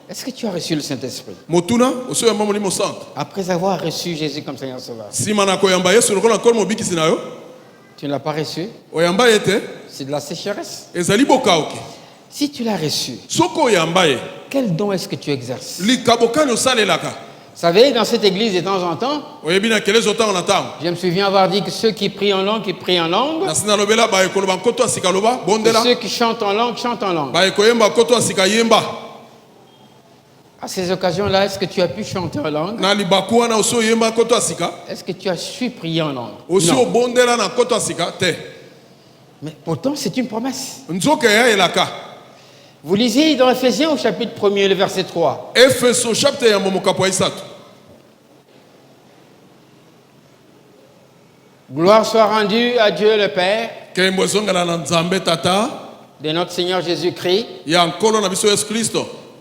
Est-ce que tu as reçu le Saint-Esprit? Après avoir reçu Jésus comme Seigneur Sauveur. Tu ne l'as pas reçu? C'est de la sécheresse. Si tu l'as reçu, quel don est-ce que tu exerces? Vous savez, dans cette église de temps en temps, je me souviens avoir dit que ceux qui prient en langue, ils prient en langue. Et ceux qui chantent en langue, chantent en langue. À ces occasions-là, est-ce que tu as pu chanter en langue? Est-ce que tu as su prier en langue? Non. Mais pourtant, c'est une promesse. Vous lisez dans Ephésiens au chapitre 1er, le verset 3. Gloire soit rendue à Dieu le Père de notre Seigneur Jésus-Christ,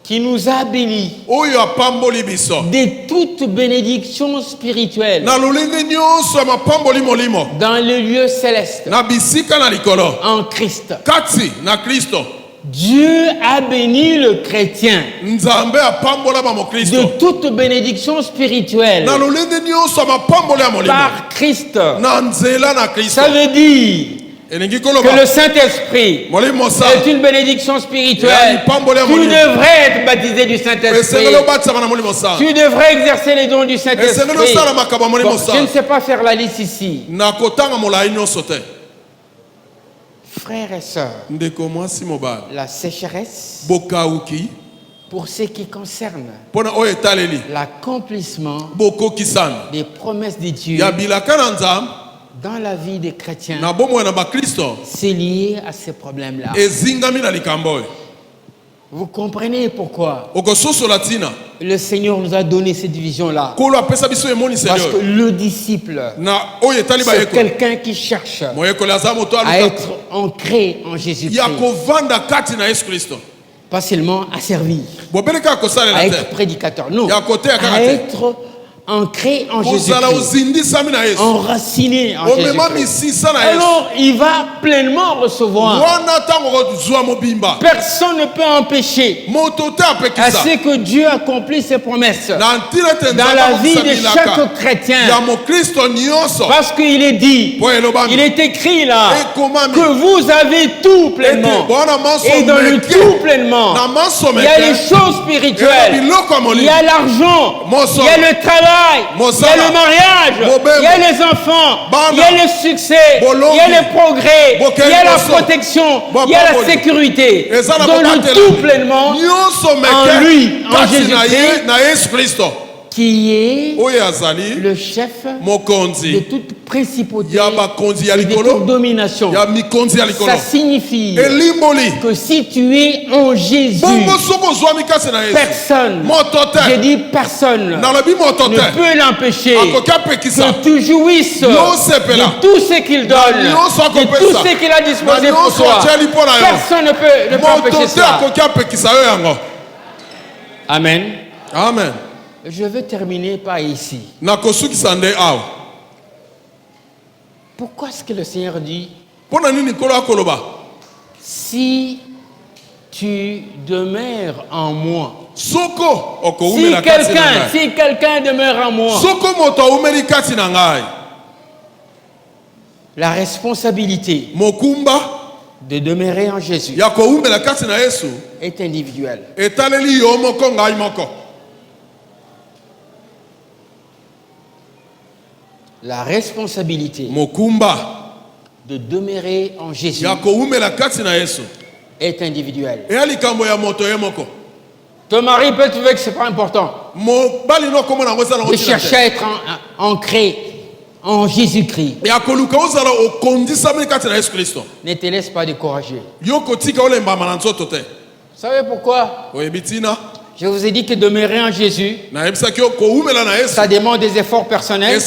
qui nous a bénis de toute bénédiction spirituelle dans le lieu céleste en Christ. Dieu a béni le chrétien de toute bénédiction spirituelle par Christ. Ça veut dire que le Saint-Esprit est une bénédiction spirituelle. Tu devrais être baptisé du Saint-Esprit. Tu devrais exercer les dons du Saint-Esprit. Bon, je ne sais pas faire la liste ici. Frères et sœurs, la sécheresse, pour ce qui concerne l'accomplissement des promesses de Dieu dans la vie des chrétiens, c'est lié à ces problèmes-là. Vous comprenez pourquoi le Seigneur nous a donné cette vision-là. Parce que le disciple, c'est quelqu'un qui cherche à être ancré en Jésus-Christ. Pas seulement à servir, à être prédicateur. Non, à être ancré en Jésus-Christ, enraciné en Jésus-Christ. Alors il va pleinement recevoir. Personne ne peut empêcher à ce que Dieu accomplisse ses promesses dans la vie de chaque chrétien. Parce qu'il est dit, il est écrit là, que vous avez tout pleinement. Et dans le tout pleinement, il y a les choses spirituelles, il y a l'argent, il y a le travail, il y a le mariage, il y a les enfants, il y a le succès, il y a le progrès, il y a la protection, il y a la sécurité. Dans le tout pleinement, en lui, en Jésus-Christ, qui est le chef de toute principauté et de toute domination. Ça signifie que si tu es en Jésus, personne, je dis personne, ne peut l'empêcher que tu jouisses de tout ce qu'il donne, de tout ce qu'il a disposé pour toi. Personne ne peut empêcher ça. Amen. Amen. Je veux terminer par ici. Pourquoi est-ce que le Seigneur dit, si tu demeures en moi, si quelqu'un demeure en moi, la responsabilité de demeurer en Jésus est individuelle. La responsabilité de demeurer en Jésus est individuelle. Ton mari peut trouver que ce n'est pas important de chercher à être ancré en Jésus-Christ. Ne te laisse pas décourager. Vous savez pourquoi? Je vous ai dit que demeurer en Jésus, ça demande des efforts personnels.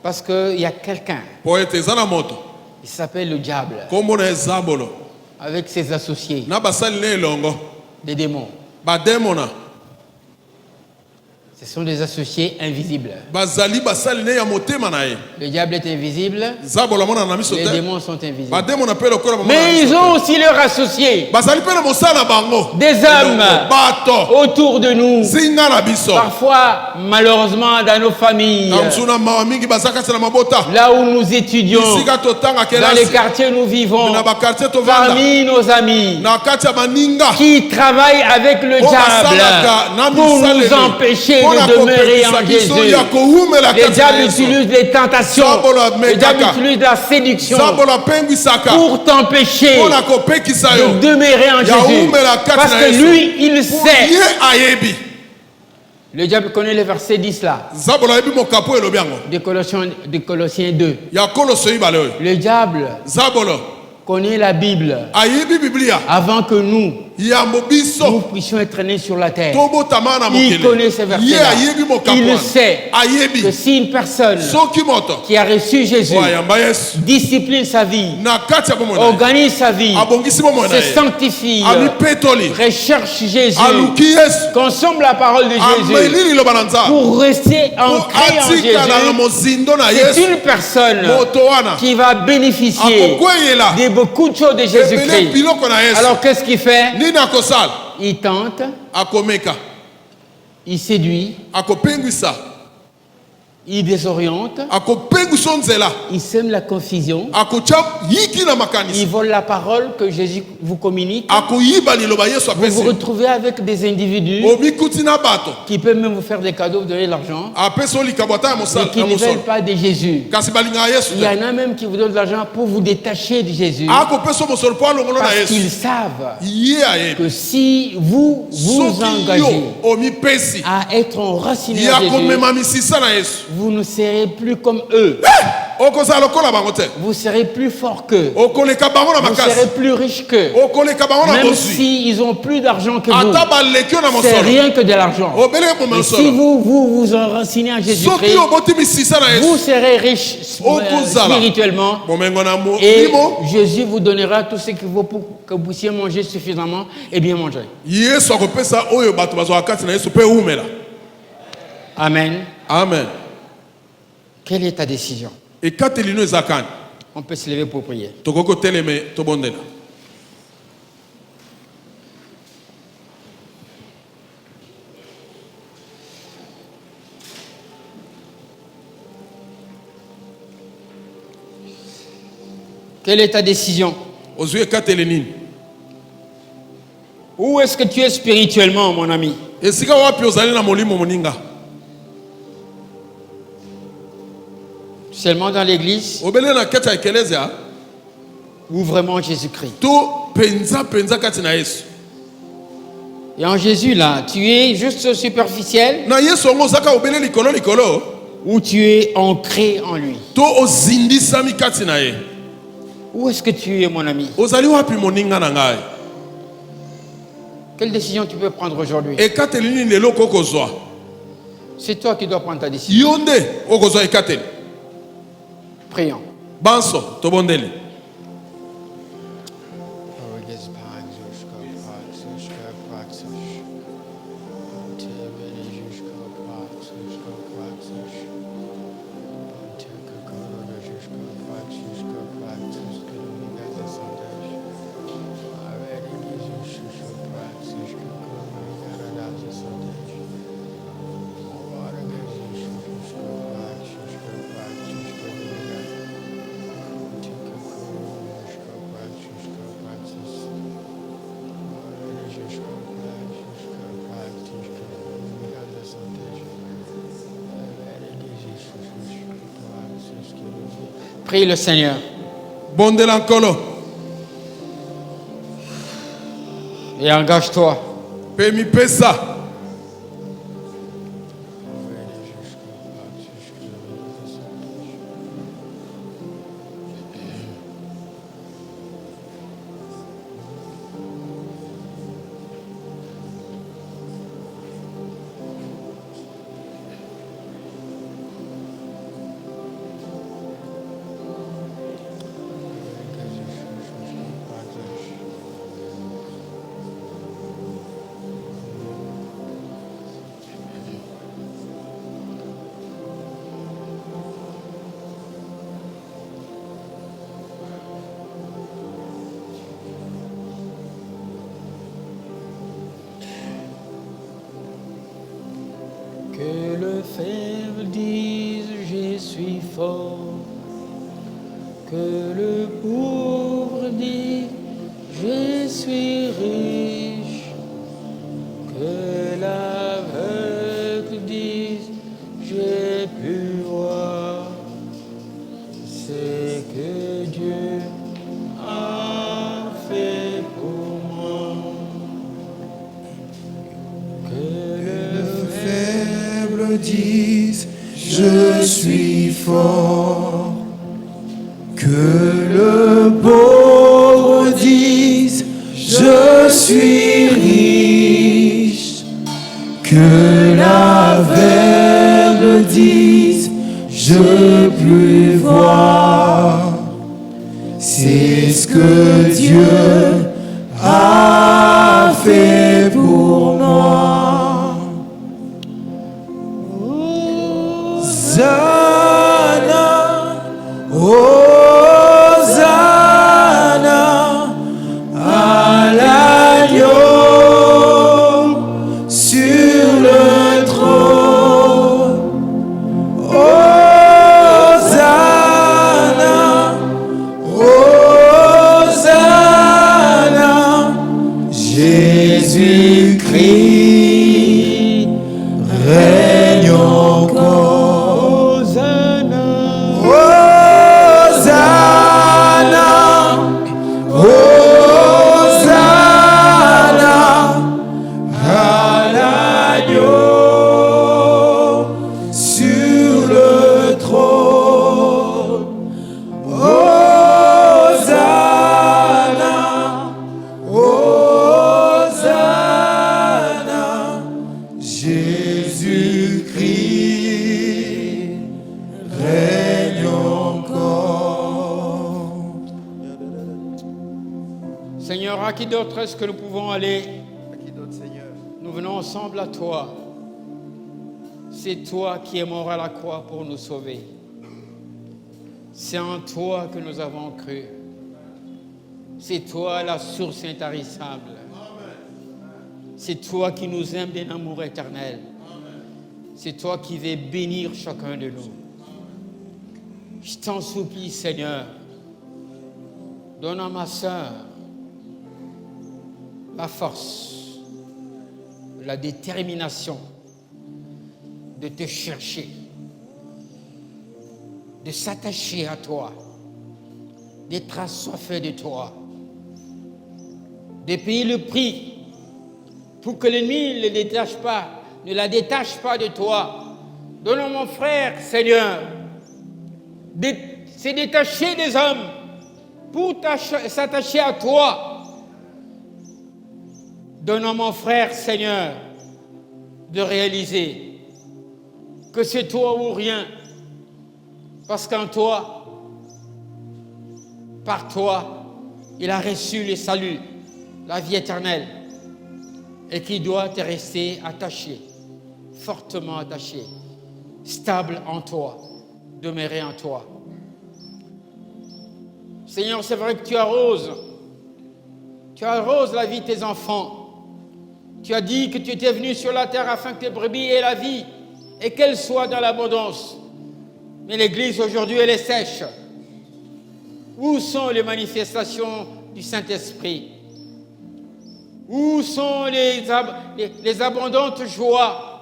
Parce qu'il y a quelqu'un, il s'appelle le diable, avec ses associés, des démons. Ce sont des associés invisibles. Le diable est invisible, les démons sont invisibles. Mais ils ont aussi leurs associés, des hommes autour de nous. Parfois, malheureusement, dans nos familles, là où nous étudions, dans les quartiers où nous vivons, parmi nos amis, qui travaillent avec le diable pour nous empêcher de demeurer en Jésus. Le diable utilise les tentations, le diable utilise la séduction pour t'empêcher de demeurer en Jésus. Parce que lui, il sait. Le diable connaît le verset 10 là, de Colossiens 2. Le diable connaît la Bible avant que nous puissions être nés sur la terre. Il connaît ces versets-là. Il sait que si une personne qui a reçu Jésus discipline sa vie, organise sa vie, se sanctifie, recherche Jésus, consomme la parole de Jésus pour rester ancré en Jésus, c'est une personne qui va bénéficier de beaucoup de choses de Jésus-Christ. Alors qu'est-ce qu'il fait? Il tente, il séduit, il désoriente, il sème la confusion, il vole la parole que Jésus vous communique. Vous vous retrouvez avec des individus qui peuvent même vous faire des cadeaux, vous donner de l'argent, mais qui ne veulent pas de Jésus. Il y en a même qui vous donnent de l'argent pour vous détacher de Jésus, parce qu'ils savent que si vous vous engagez à être enraciné à Jésus, vous ne serez plus comme eux. Vous serez plus fort qu'eux. Vous serez plus riche qu'eux. Même s'ils ont plus d'argent que vous, c'est rien que de l'argent. Et si vous enracinez à Jésus-Christ, vous serez riche spirituellement. Et Jésus vous donnera tout ce qu'il faut pour que vous puissiez manger suffisamment et bien manger. Amen. Amen. Quelle est ta décision? On peut se lever pour prier. Quelle est ta décision? Où est-ce que tu es spirituellement, mon ami? Seulement dans l'église ou vraiment Jésus-Christ? Et en Jésus là, tu es juste superficiel ou tu es ancré en lui? Où est-ce que tu es, mon ami? Quelle décision tu peux prendre aujourd'hui? C'est toi qui dois prendre ta décision. Prions. Banso, tobondeli. Prie le Seigneur. Et engage-toi. Que le faible dise je suis fort, que le pauvre dise je suis riche, que l'aveugle dise j'ai pu voir ce que Dieu a fait pour moi. Que le faible dise je suis fort, que le beau suis riche, que l'aveugle dise, je puis voir. C'est ce que Dieu a fait pour moi. Hosanna, Hosanna, à l'agneau sur le trône. Hosanna, Hosanna, Jésus-Christ règne encore. Hosanna, Hosanna, à l'agneau sur le trône. Hosanna, Hosanna, Jésus-Christ règne encore. Seigneur, à qui d'autre est-ce que nous pouvons aller? Nous venons ensemble à toi. C'est toi qui es mort à la croix pour nous sauver. C'est en toi que nous avons cru. C'est toi la source intarissable. C'est toi qui nous aimes d'un amour éternel. C'est toi qui veux bénir chacun de nous. Je t'en supplie, Seigneur, donne à ma sœur la force, la détermination de te chercher, de s'attacher à toi, d'être assoiffé de toi, de payer le prix pour que l'ennemi ne la détache pas de toi. Donne à mon frère, Seigneur, de se détacher des hommes pour s'attacher à toi. Donne à mon frère, Seigneur, de réaliser que c'est toi ou rien. Parce qu'en toi, par toi, il a reçu le salut, la vie éternelle, et qui doit te rester attaché, fortement attaché, stable en toi, demeurer en toi. Seigneur, c'est vrai que tu arroses la vie de tes enfants. Tu as dit que tu étais venu sur la terre afin que tes brebis aient la vie et qu'elles soient dans l'abondance. Mais l'Église aujourd'hui, elle est sèche. Où sont les manifestations du Saint-Esprit? Où sont les abondantes joies?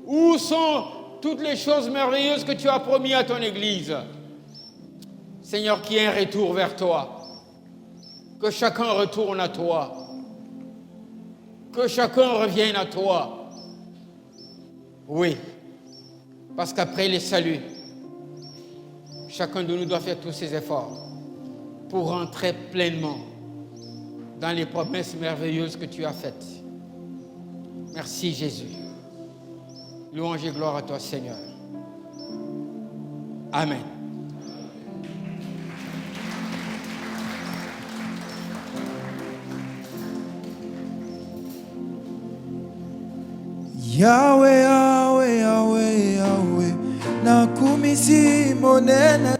Où sont toutes les choses merveilleuses que tu as promis à ton Église? Seigneur, qu'il y ait un retour vers toi. Que chacun retourne à toi. Que chacun revienne à toi. Oui, parce qu'après les saluts, chacun de nous doit faire tous ses efforts pour rentrer pleinement dans les promesses merveilleuses que tu as faites. Merci Jésus. Louange et gloire à toi Seigneur. Amen. Yahweh, Yahweh, Yahweh, Yahweh, nakumisi monene.